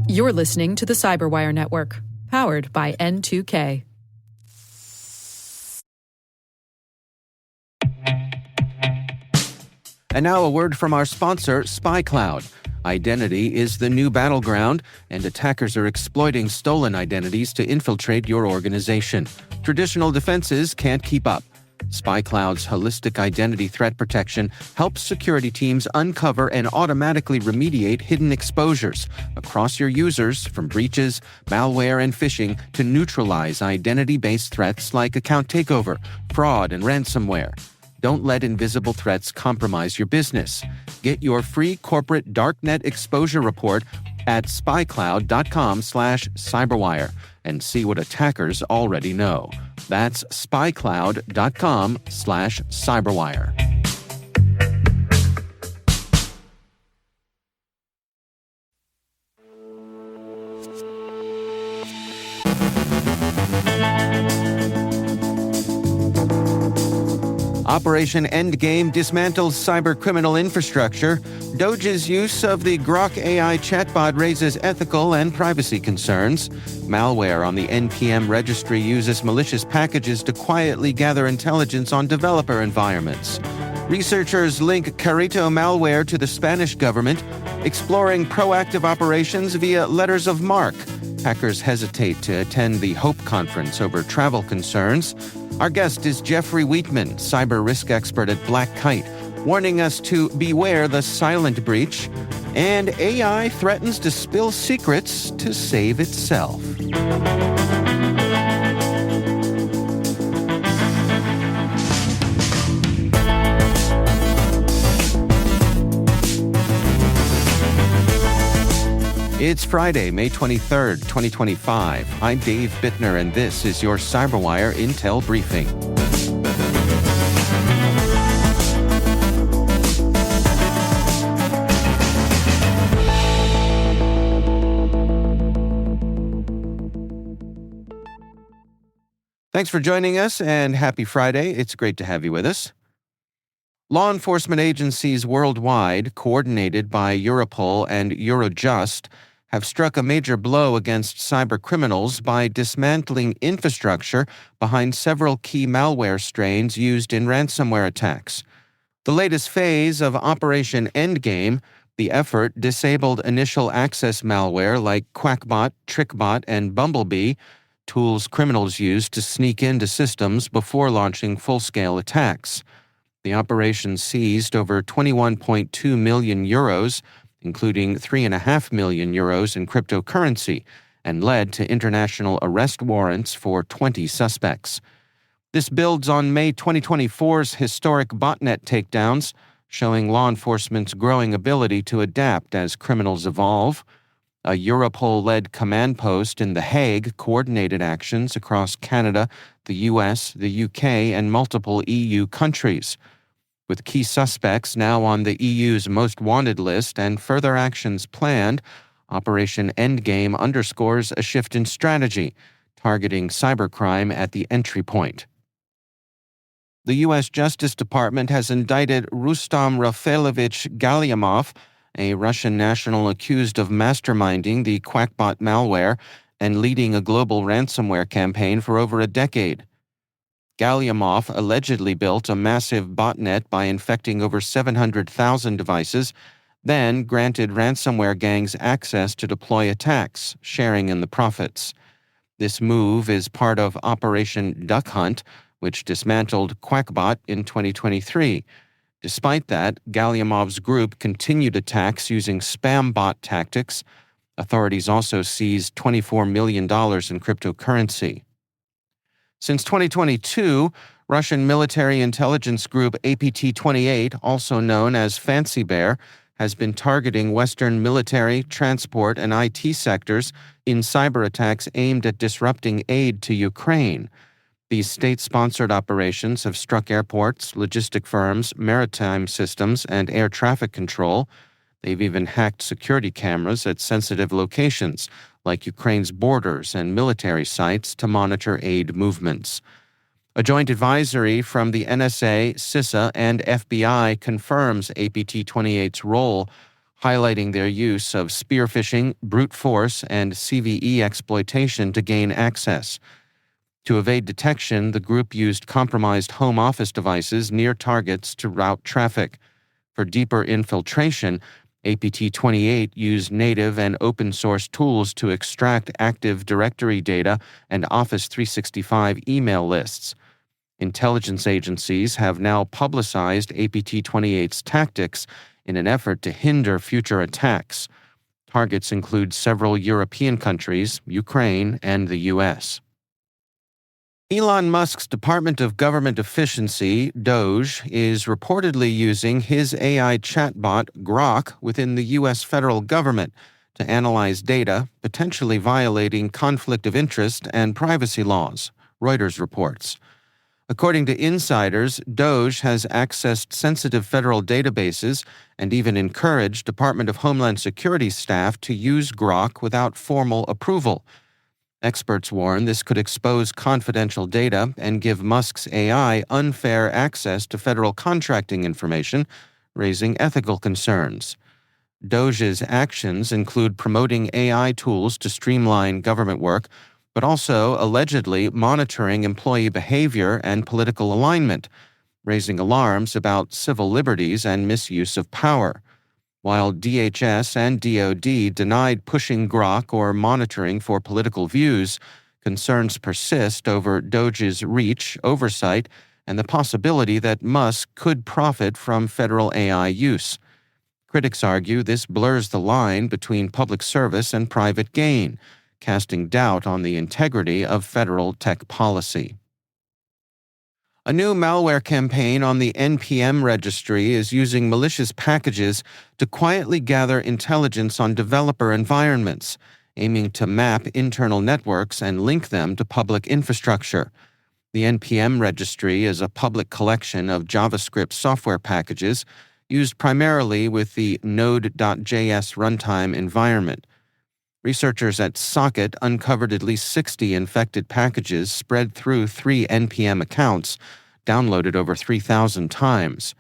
You're listening to the CyberWire Network, powered by N2K. And now a word from our sponsor, SpyCloud. Identity is the new battleground, and attackers are exploiting stolen identities to infiltrate your organization. Traditional defenses can't keep up. SpyCloud's holistic identity threat protection helps security teams uncover and automatically remediate hidden exposures across your users, from breaches, malware, and phishing to neutralize identity-based threats like account takeover, fraud, and ransomware. Don't let invisible threats compromise your business. Get your free corporate darknet exposure report at spycloud.com/cyberwire and see what attackers already know. That's spycloud.com/cyberwire. Operation Endgame dismantles cybercriminal infrastructure. DOGE's use of the Grok AI chatbot raises ethical and privacy concerns. Malware on the NPM registry uses malicious packages to quietly gather intelligence on developer environments. Researchers link Careto malware to the Spanish government, exploring proactive operations via letters of marque. Hackers hesitate to attend the HOPE conference over travel concerns. Our guest is Jeffrey Wheatman, cyber risk expert at Black Kite, warning us to beware the silent breach. And AI threatens to spill secrets to save itself. It's Friday, May 23rd, 2025. I'm Dave Bittner, and this is your CyberWire Intel Briefing. Thanks for joining us, and happy Friday. It's great to have you with us. Law enforcement agencies worldwide, coordinated by Europol and Eurojust, have struck a major blow against cybercriminals by dismantling infrastructure behind several key malware strains used in ransomware attacks. The latest phase of Operation Endgame, the effort disabled initial access malware like Quackbot, TrickBot, and Bumblebee, tools criminals use to sneak into systems before launching full-scale attacks. The operation seized over 21.2 million euros, including 3.5 million euros in cryptocurrency, and led to international arrest warrants for 20 suspects. This builds on May 2024's historic botnet takedowns, showing law enforcement's growing ability to adapt as criminals evolve. A Europol-led command post in The Hague coordinated actions across Canada, the US, the UK, and multiple EU countries. With key suspects now on the EU's most wanted list and further actions planned, Operation Endgame underscores a shift in strategy, targeting cybercrime at the entry point. The U.S. Justice Department has indicted Rustam Rafaelovich Galyamov, a Russian national accused of masterminding the Quackbot malware and leading a global ransomware campaign for over a decade. Galyamov allegedly built a massive botnet by infecting over 700,000 devices, then granted ransomware gangs access to deploy attacks, sharing in the profits. This move is part of Operation Duck Hunt, which dismantled Quackbot in 2023. Despite that, Galyamov's group continued attacks using spam bot tactics. Authorities also seized $24 million in cryptocurrency. Since 2022, Russian military intelligence group APT-28, also known as Fancy Bear, has been targeting Western military, transport, and IT sectors in cyber attacks aimed at disrupting aid to Ukraine. These state-sponsored operations have struck airports, logistic firms, maritime systems, and air traffic control. They've even hacked security cameras at sensitive locations, like Ukraine's borders and military sites, to monitor aid movements. A joint advisory from the NSA, CISA, and FBI confirms APT-28's role, highlighting their use of spear phishing, brute force, and CVE exploitation to gain access. To evade detection, the group used compromised home office devices near targets to route traffic. For deeper infiltration, APT28 used native and open-source tools to extract Active Directory data and Office 365 email lists. Intelligence agencies have now publicized APT28's tactics in an effort to hinder future attacks. Targets include several European countries, Ukraine, and the U.S. Elon Musk's Department of Government Efficiency, DOGE, is reportedly using his AI chatbot, Grok, within the U.S. federal government to analyze data, potentially violating conflict of interest and privacy laws, Reuters reports. According to insiders, DOGE has accessed sensitive federal databases and even encouraged Department of Homeland Security staff to use Grok without formal approval. Experts warn this could expose confidential data and give Musk's AI unfair access to federal contracting information, raising ethical concerns. DOGE's actions include promoting AI tools to streamline government work, but also allegedly monitoring employee behavior and political alignment, raising alarms about civil liberties and misuse of power. While DHS and DoD denied pushing Grok or monitoring for political views, concerns persist over DOGE's reach, oversight, and the possibility that Musk could profit from federal AI use. Critics argue this blurs the line between public service and private gain, casting doubt on the integrity of federal tech policy. A new malware campaign on the NPM registry is using malicious packages to quietly gather intelligence on developer environments, aiming to map internal networks and link them to public infrastructure. The NPM registry is a public collection of JavaScript software packages used primarily with the Node.js runtime environment. Researchers at Socket uncovered at least 60 infected packages spread through 3 NPM accounts, downloaded over 3,000 times.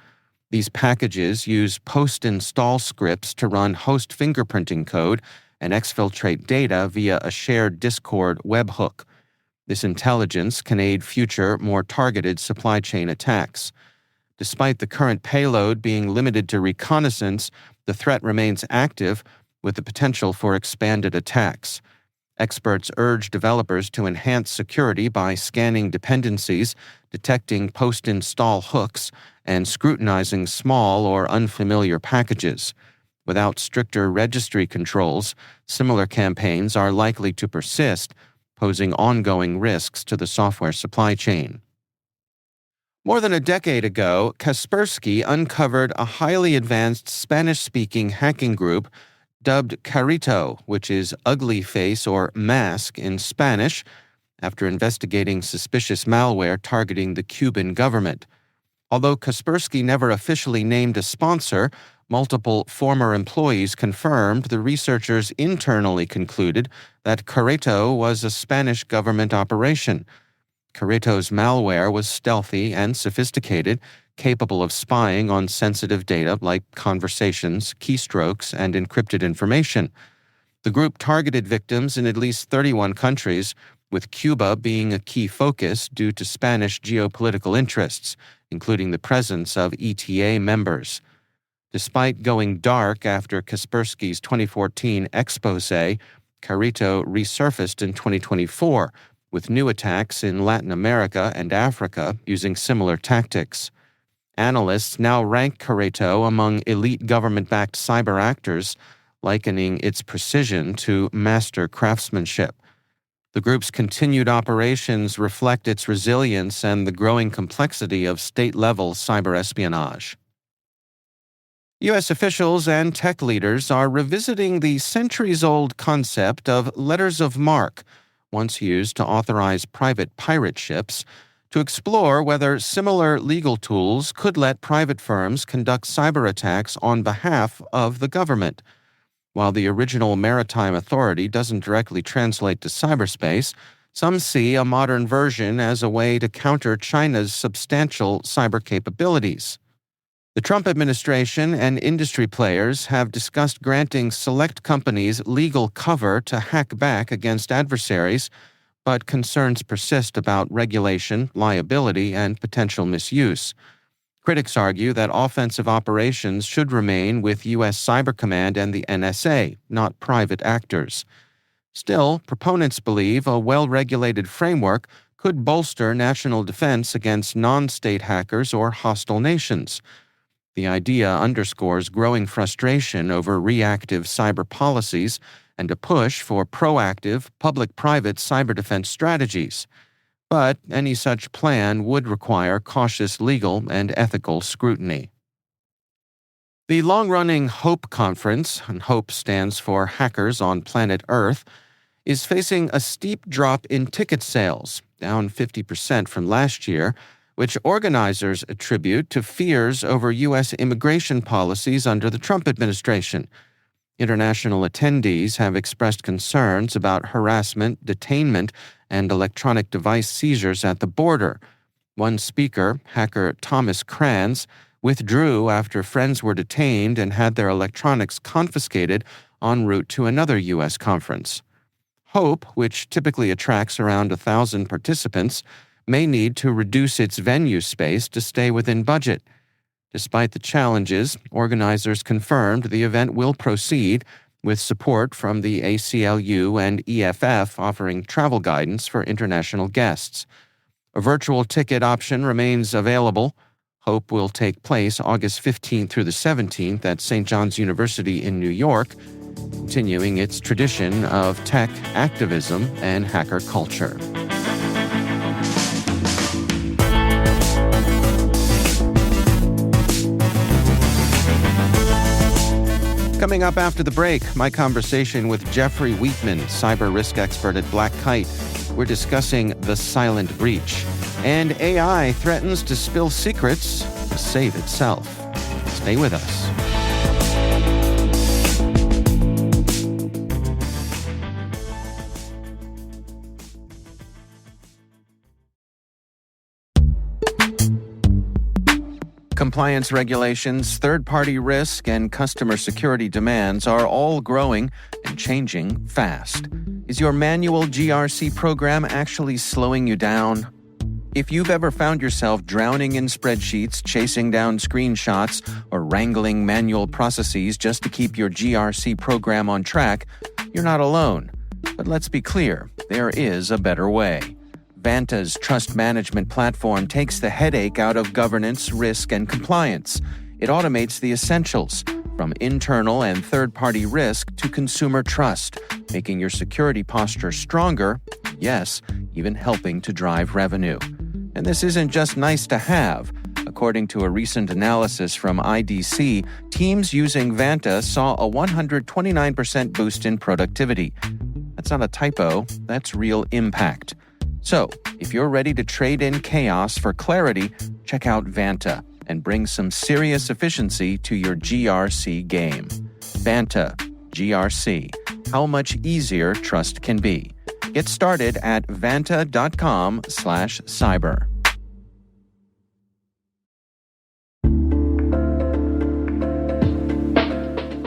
These packages use post-install scripts to run host fingerprinting code and exfiltrate data via a shared Discord webhook. This intelligence can aid future, more targeted supply chain attacks. Despite the current payload being limited to reconnaissance, the threat remains active, with the potential for expanded attacks. Experts urge developers to enhance security by scanning dependencies, detecting post-install hooks, and scrutinizing small or unfamiliar packages. Without stricter registry controls, similar campaigns are likely to persist, posing ongoing risks to the software supply chain. More than a decade ago, Kaspersky uncovered a highly advanced Spanish-speaking hacking group dubbed Careto, which is ugly face or mask in Spanish, after investigating suspicious malware targeting the Cuban government. Although Kaspersky never officially named a sponsor, multiple former employees confirmed the researchers internally concluded that Careto was a Spanish government operation. Careto's malware was stealthy and sophisticated, capable of spying on sensitive data like conversations, keystrokes, and encrypted information. The group targeted victims in at least 31 countries, with Cuba being a key focus due to Spanish geopolitical interests, including the presence of ETA members. Despite going dark after Kaspersky's 2014 expose, Careto resurfaced in 2024, with new attacks in Latin America and Africa using similar tactics. Analysts now rank Careto among elite government-backed cyber actors, likening its precision to master craftsmanship. The group's continued operations reflect its resilience and the growing complexity of state-level cyber espionage. U.S. officials and tech leaders are revisiting the centuries-old concept of letters of marque, once used to authorize private pirate ships, to explore whether similar legal tools could let private firms conduct cyber attacks on behalf of the government. While the original maritime authority doesn't directly translate to cyberspace, some see a modern version as a way to counter China's substantial cyber capabilities. The Trump administration and industry players have discussed granting select companies legal cover to hack back against adversaries, but concerns persist about regulation, liability, and potential misuse. Critics argue that offensive operations should remain with U.S. Cyber Command and the NSA, not private actors. Still, proponents believe a well-regulated framework could bolster national defense against non-state hackers or hostile nations. The idea underscores growing frustration over reactive cyber policies and a push for proactive, public-private cyber defense strategies. But any such plan would require cautious legal and ethical scrutiny. The long-running HOPE conference, and HOPE stands for Hackers on Planet Earth, is facing a steep drop in ticket sales, down 50% from last year, which organizers attribute to fears over U.S. immigration policies under the Trump administration. International attendees have expressed concerns about harassment, detainment, and electronic device seizures at the border. One speaker, hacker Thomas Kranz, withdrew after friends were detained and had their electronics confiscated en route to another U.S. conference. HOPE, which typically attracts around 1,000 participants, may need to reduce its venue space to stay within budget. Despite the challenges, organizers confirmed the event will proceed, with support from the ACLU and EFF offering travel guidance for international guests. A virtual ticket option remains available. HOPE will take place August 15th through the 17th at St. John's University in New York, continuing its tradition of tech activism and hacker culture. Coming up after the break, my conversation with Jeffrey Wheatman, cyber risk expert at Black Kite. We're discussing the silent breach. And AI threatens to spill secrets to save itself. Stay with us. Compliance regulations, third-party risk, and customer security demands are all growing and changing fast. Is your manual GRC program actually slowing you down? If you've ever found yourself drowning in spreadsheets, chasing down screenshots, or wrangling manual processes just to keep your GRC program on track, you're not alone. But let's be clear, there is a better way. Vanta's trust management platform takes the headache out of governance, risk, and compliance. It automates the essentials, from internal and third-party risk to consumer trust, making your security posture stronger, yes, even helping to drive revenue. And this isn't just nice to have. According to a recent analysis from IDC, teams using Vanta saw a 129% boost in productivity. That's not a typo, that's real impact. So, if you're ready to trade in chaos for clarity, check out Vanta and bring some serious efficiency to your GRC game. Vanta, GRC, how much easier trust can be. Get started at vanta.com/cyber.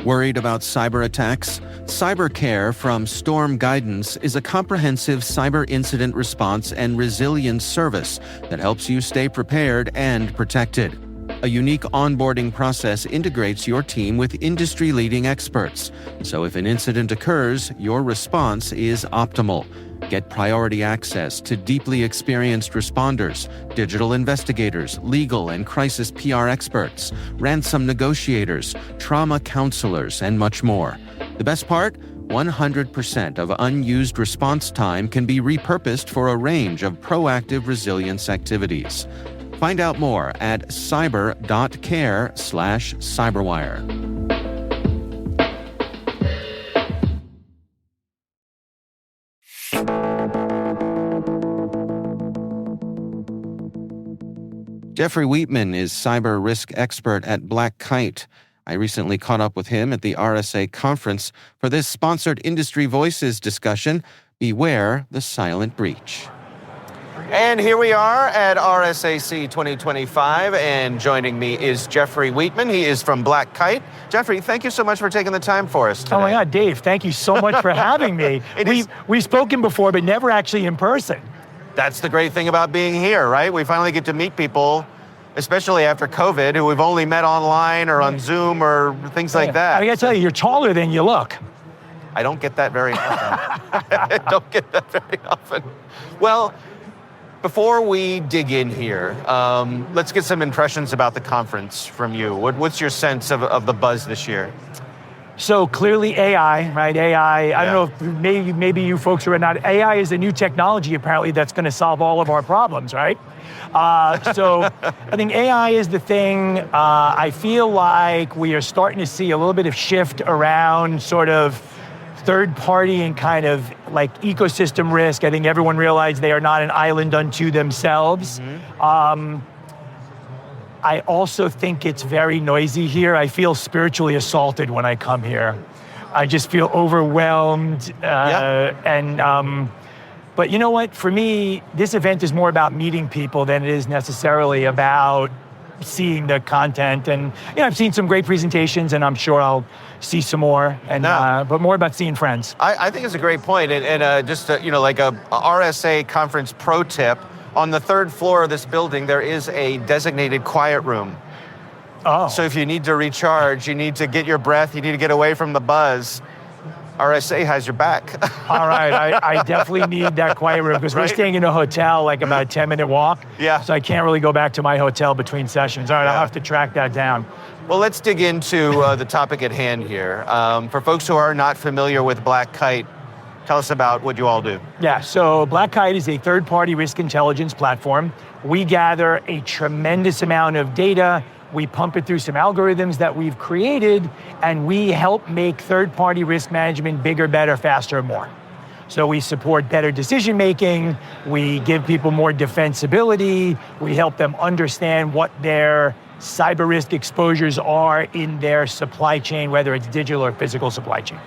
Worried about cyber attacks? CyberCare from Storm Guidance is a comprehensive cyber incident response and resilience service that helps you stay prepared and protected. A unique onboarding process integrates your team with industry-leading experts, so if an incident occurs, your response is optimal. Get priority access to deeply experienced responders, digital investigators, legal and crisis PR experts, ransom negotiators, trauma counselors, and much more. The best part? 100% of unused response time can be repurposed for a range of proactive resilience activities. Find out more at cyber.care/cyberwire. Jeffrey Wheatman is cyber risk expert at Black Kite. I recently caught up with him at the RSA conference for this sponsored Industry Voices discussion, Beware the Silent Breach. And here we are at RSAC 2025, and joining me is Jeffrey Wheatman. He is from Black Kite. Jeffrey, thank you so much for taking the time for us today. Oh my God, Dave, thank you so much for having me. We've spoken before, but never actually in person. That's the great thing about being here, right? We finally get to meet people, especially after COVID, who we've only met online or on Zoom or things like that. I gotta tell you, you're taller than you look. I don't get that very often. I don't get that very often. Well, before we dig in here, let's get some impressions about the conference from you. What's your sense of the buzz this year? So clearly AI, right? AI, I don't know if maybe you folks are not, AI is a new technology apparently that's gonna solve all of our problems, right? So I think AI is the thing. I feel like we are starting to see a little bit of shift around sort of third party and kind of like ecosystem risk. I think everyone realized they are not an island unto themselves. Mm-hmm. I also think it's very noisy here. I feel spiritually assaulted when I come here. I just feel overwhelmed. But you know what? For me, this event is more about meeting people than it is necessarily about seeing the content. And I've seen some great presentations, and I'm sure I'll see some more. And but more about seeing friends. I think it's a great point. And just like a RSA conference pro tip. On the third floor of this building, there is a designated quiet room. Oh. So if you need to recharge, you need to get your breath, you need to get away from the buzz, RSA has your back. All right, I definitely need that quiet room because we're staying in a hotel, like about a 10-minute walk. Yeah. So I can't really go back to my hotel between sessions. All right, I'll have to track that down. Well, let's dig into the topic at hand here. For folks who are not familiar with Black Kite, tell us about what you all do. Yeah, so Black Kite is a third-party risk intelligence platform. We gather a tremendous amount of data. We pump it through some algorithms that we've created, and we help make third-party risk management bigger, better, faster, more. So we support better decision-making. We give people more defensibility. We help them understand what their cyber risk exposures are in their supply chain, whether it's digital or physical supply chain.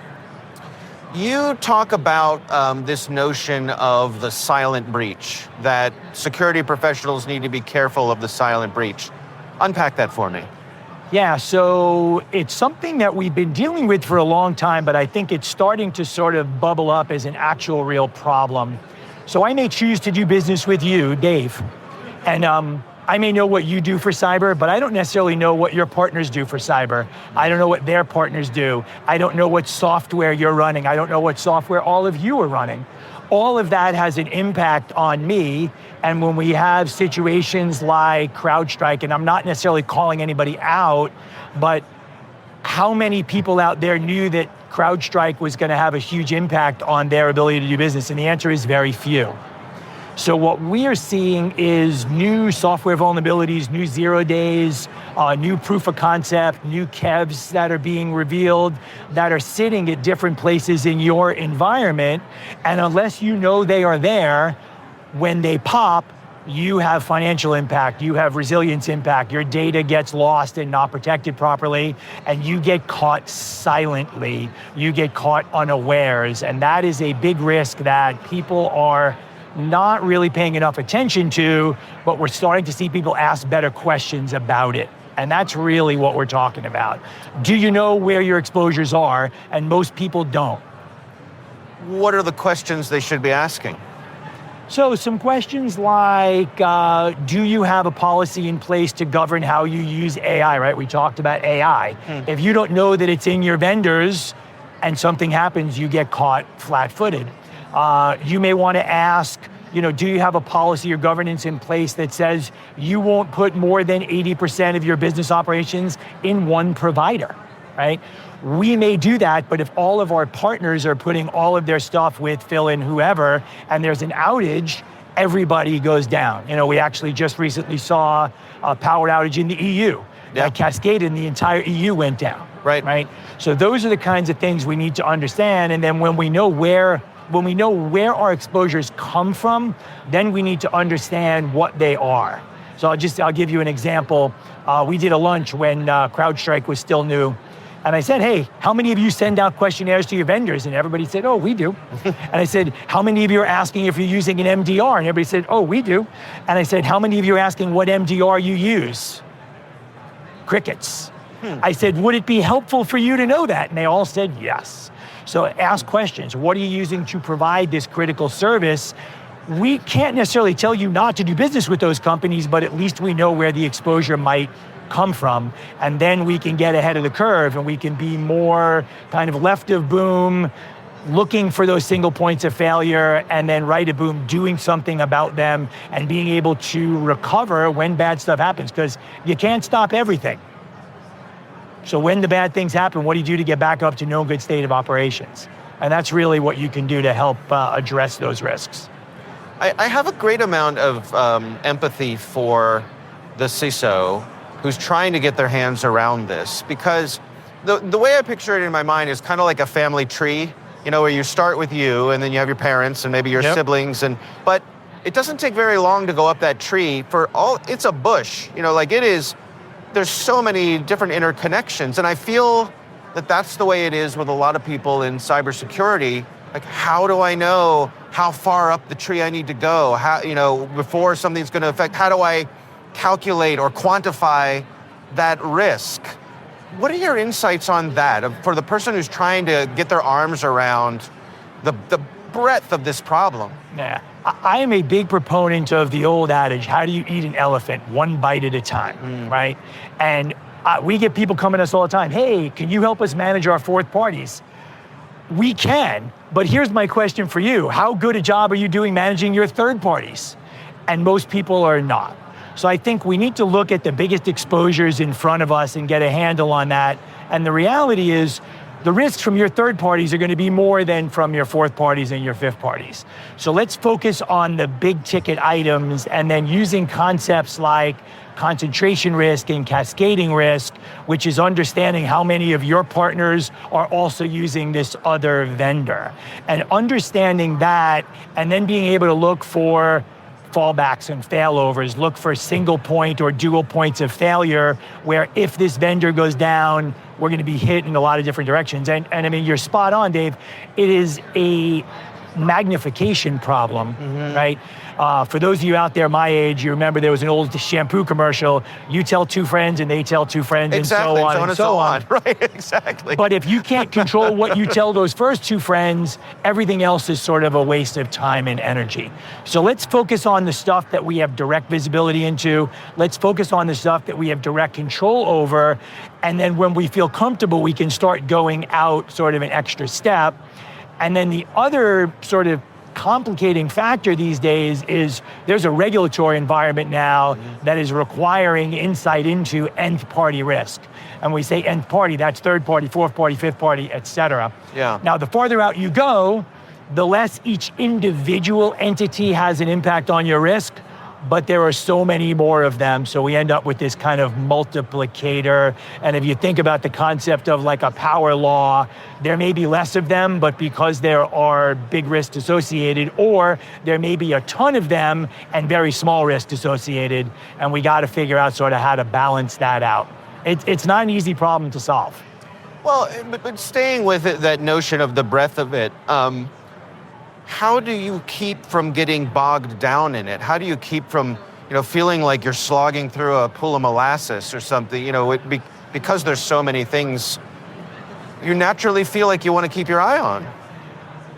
You talk about this notion of the silent breach, that security professionals need to be careful of the silent breach. Unpack that for me. Yeah, so it's something that we've been dealing with for a long time, but I think it's starting to sort of bubble up as an actual real problem. So I may choose to do business with you, Dave, and I may know what you do for cyber, but I don't necessarily know what your partners do for cyber. I don't know what their partners do. I don't know what software you're running. I don't know what software all of you are running. All of that has an impact on me. And when we have situations like CrowdStrike, and I'm not necessarily calling anybody out, but how many people out there knew that CrowdStrike was going to have a huge impact on their ability to do business? And the answer is very few. So what we are seeing is new software vulnerabilities, new 0 days, new proof of concept, new KEVs that are being revealed that are sitting at different places in your environment. And unless you know they are there, when they pop, you have financial impact, you have resilience impact, your data gets lost and not protected properly, and you get caught silently, you get caught unawares. And that is a big risk that people are not really paying enough attention to, but we're starting to see people ask better questions about it. And that's really what we're talking about. Do you know where your exposures are? And most people don't. What are the questions they should be asking? So some questions like, do you have a policy in place to govern how you use AI, right? We talked about AI. If you don't know that it's in your vendors and something happens, you get caught flat-footed. You may want to ask, do you have a policy or governance in place that says you won't put more than 80% of your business operations in one provider, right? We may do that, but if all of our partners are putting all of their stuff with Phil and whoever, and there's an outage, everybody goes down. We actually just recently saw a power outage in the EU that cascaded and the entire EU went down, right? So those are the kinds of things we need to understand, and then when we know where our exposures come from, then we need to understand what they are. So I'll give you an example. We did a lunch when CrowdStrike was still new, And I said, hey, how many of you send out questionnaires to your vendors? And everybody said, oh, we do. And I said, how many of you are asking if you're using an MDR? And everybody said, oh, we do. And I said, how many of you are asking what MDR you use? Crickets. I said, would it be helpful for you to know that? And they all said yes. So ask questions. What are you using to provide this critical service? We can't necessarily tell you not to do business with those companies, but at least we know where the exposure might come from. And then we can get ahead of the curve and we can be more kind of left of boom, looking for those single points of failure, and then right of boom, doing something about them and being able to recover when bad stuff happens, because you can't stop everything. So when the bad things happen, what do you do to get back up to no good state of operations? And that's really what you can do to help address those risks. I have a great amount of empathy for the CISO who's trying to get their hands around this, because the way I picture it in my mind is kind of like a family tree, where you start with you and then you have your parents and maybe your siblings, but it doesn't take very long to go up that tree. It's a bush, there's so many different interconnections, and I feel that that's the way it is with a lot of people in cybersecurity. Like, how do I know how far up the tree I need to go? How, before something's going to affect, how do I calculate or quantify that risk? What are your insights on that for the person who's trying to get their arms around the breadth of this problem? Yeah, I am a big proponent of the old adage, how do you eat an elephant? One bite at a time, right? And we get people coming to us all the time, hey, can you help us manage our fourth parties? We can, but here's my question for you. How good a job are you doing managing your third parties? And most people are not. So I think we need to look at the biggest exposures in front of us and get a handle on that. And the reality is, the risks from your third parties are going to be more than from your fourth parties and your fifth parties. So let's focus on the big ticket items, and then using concepts like concentration risk and cascading risk, which is understanding how many of your partners are also using this other vendor. And understanding that, and then being able to look for fallbacks and failovers, look for single point or dual points of failure, where if this vendor goes down, we're going to be hit in a lot of different directions. And I mean, you're spot on, Dave. It is a magnification problem, right? For those of you out there my age, you remember there was an old shampoo commercial. You tell two friends and they tell two friends, exactly, and so on. Right, exactly. But if you can't control what you tell those first two friends, everything else is sort of a waste of time and energy. So let's focus on the stuff that we have direct visibility into. Let's focus on the stuff that we have direct control over. And then when we feel comfortable, we can start going out sort of an extra step. And then the other sort of complicating factor these days is there's a regulatory environment now that is requiring insight into nth party risk. And we say nth party, that's third party, fourth party, fifth party, et cetera. Yeah. Now, the farther out you go, the less each individual entity has an impact on your risk, but there are so many more of them, so we end up with this kind of multiplicator. And if you think about the concept of like a power law, there may be less of them, but because there are big risks associated, or there may be a ton of them and very small risks associated, and we got to figure out sort of how to balance that out. It's not an easy problem to solve. Well, but staying with it, that notion of the breadth of it, how do you keep from getting bogged down in it? How do you keep from, feeling like you're slogging through a pool of molasses or something? Because there's so many things, you naturally feel like you want to keep your eye on.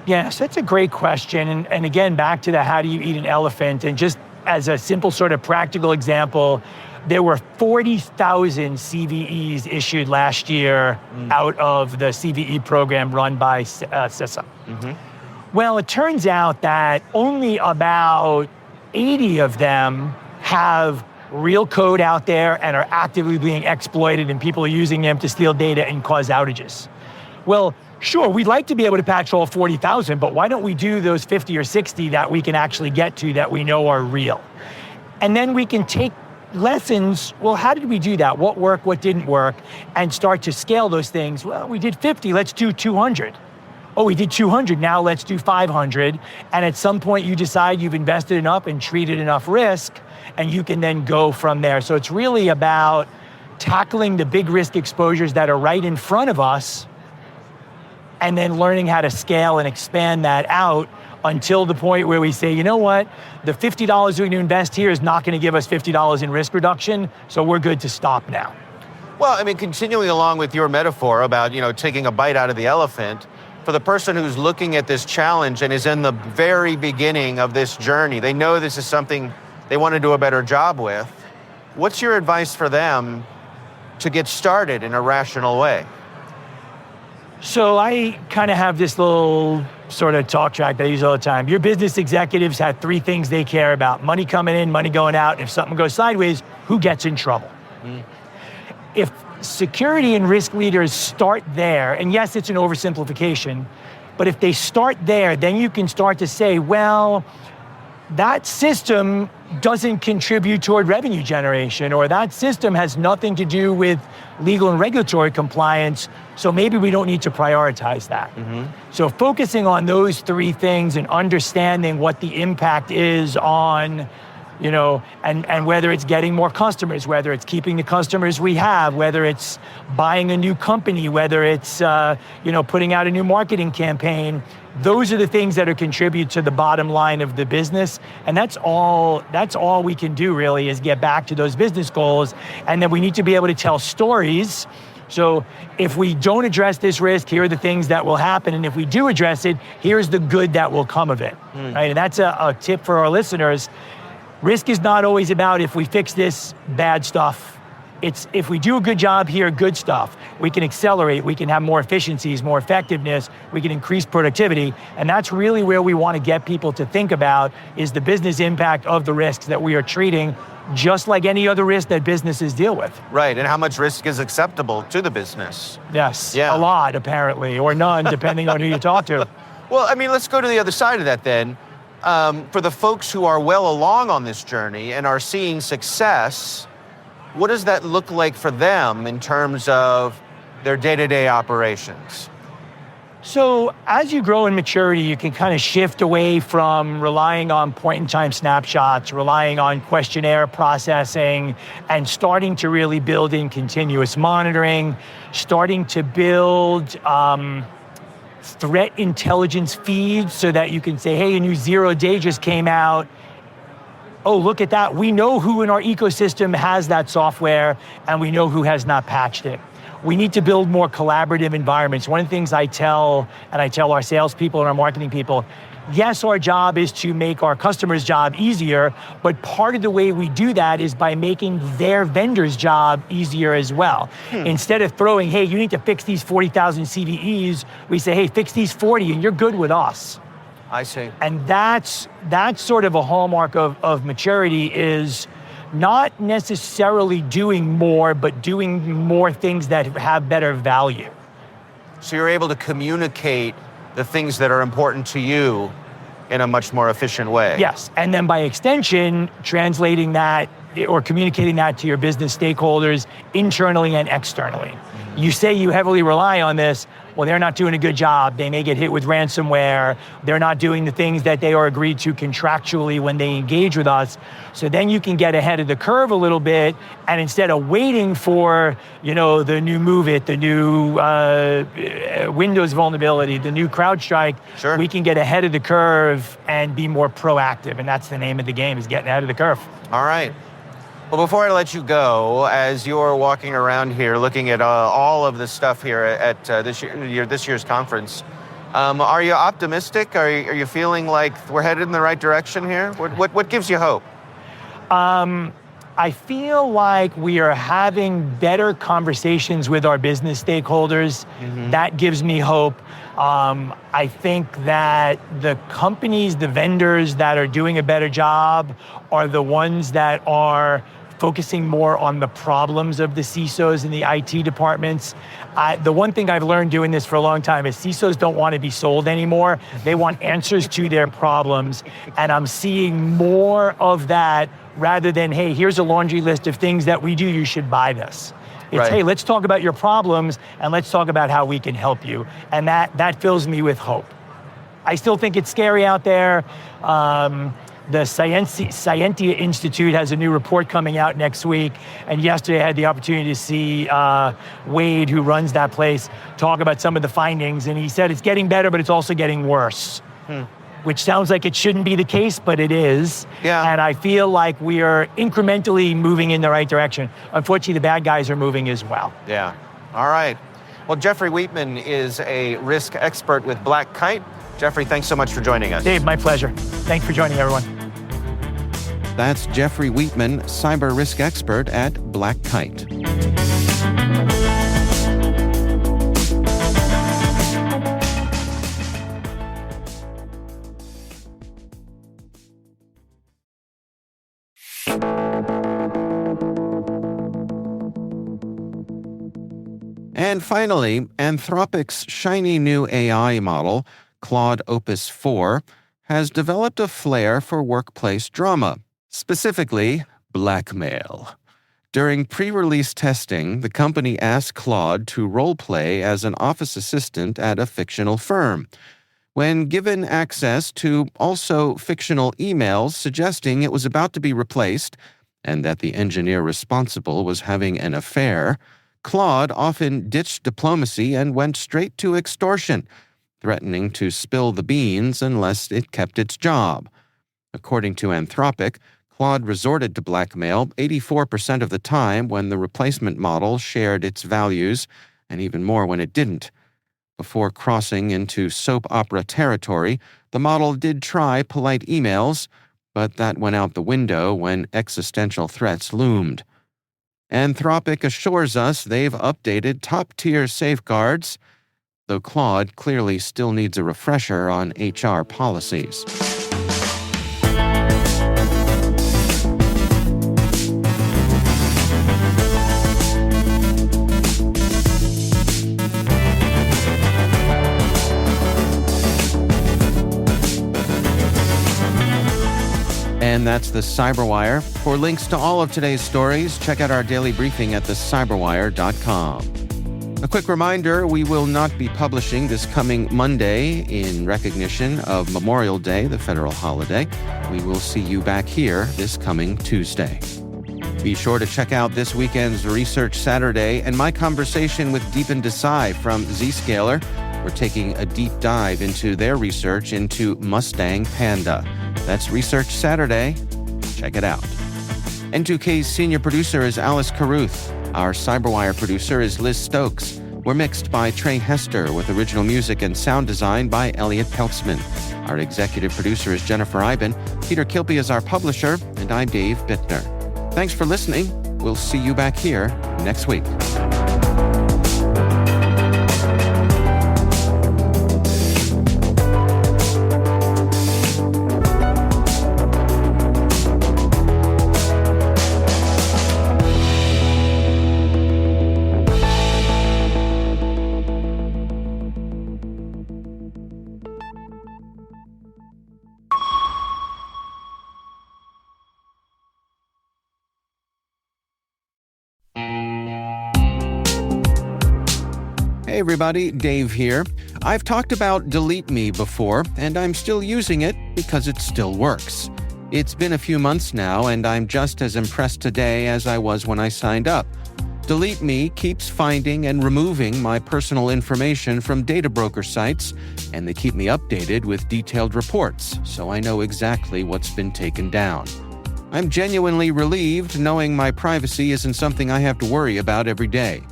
Yes, that's a great question. And again, back to the how do you eat an elephant? And just as a simple sort of practical example, there were 40,000 CVEs issued last year out of the CVE program run by CISA. Well, it turns out that only about 80 of them have real code out there and are actively being exploited, and people are using them to steal data and cause outages. Well, sure, we'd like to be able to patch all 40,000, but why don't we do those 50 or 60 that we can actually get to that we know are real? And then we can take lessons, well, how did we do that? What worked, what didn't work, and start to scale those things. Well, we did 50, let's do 200. Oh, we did 200, now let's do 500. And at some point you decide you've invested enough and treated enough risk, and you can then go from there. So it's really about tackling the big risk exposures that are right in front of us, and then learning how to scale and expand that out until the point where we say, you know what, the $50 we're going to invest here is not going to give us $50 in risk reduction, so we're good to stop now. Well, I mean, continuing along with your metaphor about, taking a bite out of the elephant, for the person who's looking at this challenge and is in the very beginning of this journey, they know this is something they want to do a better job with. What's your advice for them to get started in a rational way? So I kind of have this little sort of talk track that I use all the time. Your business executives have three things they care about: money coming in, money going out, and if something goes sideways, who gets in trouble? If security and risk leaders start there, and yes, it's an oversimplification, but if they start there, then you can start to say, well, that system doesn't contribute toward revenue generation, or that system has nothing to do with legal and regulatory compliance, so maybe we don't need to prioritize that. So focusing on those three things and understanding what the impact is on, and whether it's getting more customers, whether it's keeping the customers we have, whether it's buying a new company, whether it's putting out a new marketing campaign, those are the things that are contribute to the bottom line of the business. And that's all we can do really, is get back to those business goals. And then we need to be able to tell stories. So if we don't address this risk, here are the things that will happen. And if we do address it, here's the good that will come of it. Right? And that's a tip for our listeners. Risk is not always about if we fix this, bad stuff. It's if we do a good job here, good stuff. We can accelerate, we can have more efficiencies, more effectiveness, we can increase productivity. And that's really where we want to get people to think about, is the business impact of the risks that we are treating, just like any other risk that businesses deal with. Right, and how much risk is acceptable to the business? Yes, a lot apparently, or none, depending on who you talk to. Well, I mean, let's go to the other side of that then. For the folks who are well along on this journey and are seeing success, what does that look like for them in terms of their day-to-day operations? So as you grow in maturity, you can kind of shift away from relying on point-in-time snapshots, relying on questionnaire processing, and starting to really build in continuous monitoring, starting to build threat intelligence feeds so that you can say, hey, a new 0-day just came out. Oh, look at that. We know who in our ecosystem has that software, and we know who has not patched it. We need to build more collaborative environments. One of the things I tell our salespeople and our marketing people, yes, our job is to make our customers' job easier, but part of the way we do that is by making their vendor's job easier as well. Instead of throwing, hey, you need to fix these 40,000 CVEs, we say, hey, fix these 40 and you're good with us. I see. And that's sort of a hallmark of maturity, is not necessarily doing more, but doing more things that have better value. So you're able to communicate the things that are important to you in a much more efficient way. Yes, and then by extension, translating that or communicating that to your business stakeholders internally and externally. You say you heavily rely on this, well, they're not doing a good job. They may get hit with ransomware. They're not doing the things that they are agreed to contractually when they engage with us. So then you can get ahead of the curve a little bit, and instead of waiting for, the new MOVEit, the new Windows vulnerability, the new CrowdStrike, we can get ahead of the curve and be more proactive. And that's the name of the game, is getting ahead of the curve. All right. Well, before I let you go, as you're walking around here looking at all of this stuff here at this year's conference, are you optimistic? Are you feeling like we're headed in the right direction here? What gives you hope? I feel like we are having better conversations with our business stakeholders. That gives me hope. I think that the companies, the vendors that are doing a better job are the ones that are focusing more on the problems of the CISOs and the IT departments. The one thing I've learned doing this for a long time is CISOs don't want to be sold anymore. They want answers to their problems. And I'm seeing more of that rather than, hey, here's a laundry list of things that we do, you should buy this. It's, hey, let's talk about your problems and let's talk about how we can help you. And that fills me with hope. I still think it's scary out there. The Scientia Institute has a new report coming out next week, and yesterday I had the opportunity to see Wade, who runs that place, talk about some of the findings, and he said it's getting better, but it's also getting worse. Which sounds like it shouldn't be the case, but it is. Yeah. And I feel like we are incrementally moving in the right direction. Unfortunately, the bad guys are moving as well. Yeah. All right. Well, Jeffrey Wheatman is a risk expert with Black Kite. Jeffrey, thanks so much for joining us. Dave, my pleasure. Thanks for joining, everyone. That's Jeffrey Wheatman, cyber risk expert at Black Kite. And finally, Anthropic's shiny new AI model, Claude Opus 4, has developed a flair for workplace drama, specifically blackmail. During pre-release testing, the company asked Claude to role-play as an office assistant at a fictional firm. When given access to also fictional emails suggesting it was about to be replaced and that the engineer responsible was having an affair, Claude often ditched diplomacy and went straight to extortion, threatening to spill the beans unless it kept its job. According to Anthropic, Claude resorted to blackmail 84% of the time when the replacement model shared its values, and even more when it didn't. Before crossing into soap opera territory, the model did try polite emails, but that went out the window when existential threats loomed. Anthropic assures us they've updated top-tier safeguards, though Claude clearly still needs a refresher on HR policies. And that's the CyberWire. For links to all of today's stories, check out our daily briefing at thecyberwire.com. A quick reminder, we will not be publishing this coming Monday in recognition of Memorial Day, the federal holiday. We will see you back here this coming Tuesday. Be sure to check out this weekend's Research Saturday and my conversation with Deepan Desai from Zscaler. We're taking a deep dive into their research into Mustang Panda. That's Research Saturday. Check it out. N2K's senior producer is Alice Carruth. Our CyberWire producer is Liz Stokes. We're mixed by Trey Hester with original music and sound design by Elliot Peltzman. Our executive producer is Jennifer Iben. Peter Kilpie is our publisher, and I'm Dave Bittner. Thanks for listening. We'll see you back here next week. Hey everybody, Dave here. I've talked about Delete Me before, and I'm still using it because it still works. It's been a few months now, and I'm just as impressed today as I was when I signed up. Delete Me keeps finding and removing my personal information from data broker sites, and they keep me updated with detailed reports, so I know exactly what's been taken down. I'm genuinely relieved knowing my privacy isn't something I have to worry about every day.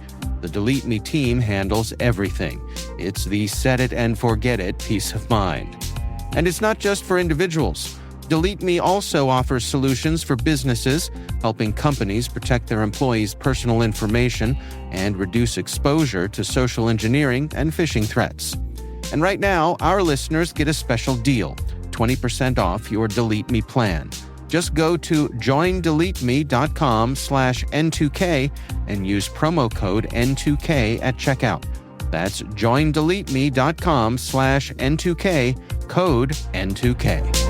The Delete Me team handles everything. It's the set it and forget it peace of mind. And it's not just for individuals. Delete Me also offers solutions for businesses, helping companies protect their employees' personal information and reduce exposure to social engineering and phishing threats. And right now, our listeners get a special deal, 20% off your Delete Me plan. Just go to joindeleteme.com/N2K and use promo code N2K at checkout. That's joindeleteme.com/N2K, code N2K.